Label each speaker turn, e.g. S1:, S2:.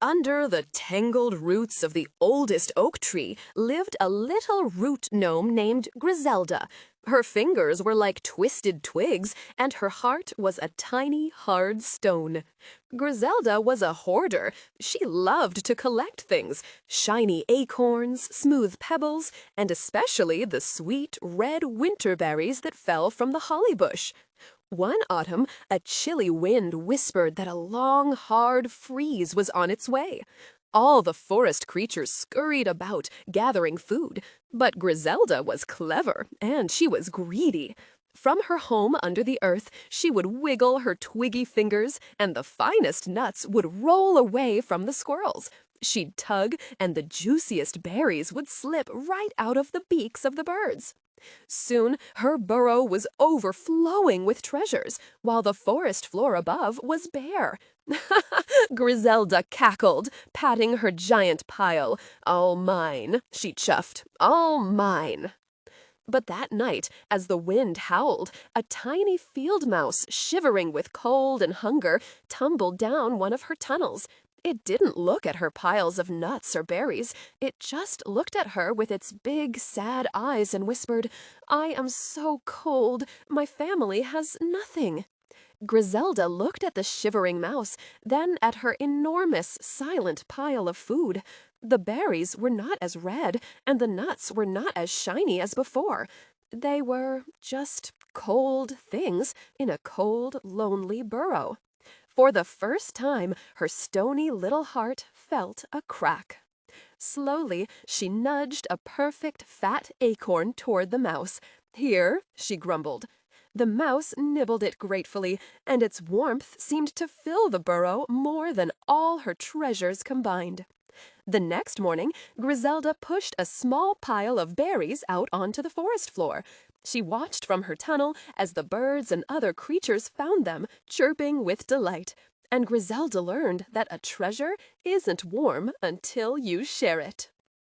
S1: Under the tangled roots of the oldest oak tree lived a little root gnome named Grizelda. Her fingers were like twisted twigs, and her heart was a tiny, hard stone. Grizelda was a hoarder. She loved to collect things, shiny acorns, smooth pebbles, and especially the sweet, red winter berries that fell from the holly bush. One autumn, a chilly wind whispered that a long, hard freeze was on its way. All the forest creatures scurried about, gathering food. But Grizelda was clever, and she was greedy. From her home under the earth, she would wiggle her twiggy fingers, and the finest nuts would roll away from the squirrels. She'd tug, and the juiciest berries would slip right out of the beaks of the birds. Soon her burrow was overflowing with treasures, while the forest floor above was bare. Grizelda cackled, patting her giant pile. "All mine," she chuffed, "all mine." But that night, as the wind howled, a tiny field mouse, shivering with cold and hunger, tumbled down one of her tunnels. It didn't look at her piles of nuts or berries. It just looked at her with its big, sad eyes and whispered, "I am so cold. My family has nothing." Grizelda looked at the shivering mouse, then at her enormous, silent pile of food. The berries were not as red, and the nuts were not as shiny as before. They were just cold things in a cold, lonely burrow. For the first time, her stony little heart felt a crack. Slowly, she nudged a perfect fat acorn toward the mouse. "Here," she grumbled. The mouse nibbled it gratefully, and its warmth seemed to fill the burrow more than all her treasures combined. The next morning, Grizelda pushed a small pile of berries out onto the forest floor. She watched from her tunnel as the birds and other creatures found them, chirping with delight. And Grizelda learned that a treasure isn't warm until you share it.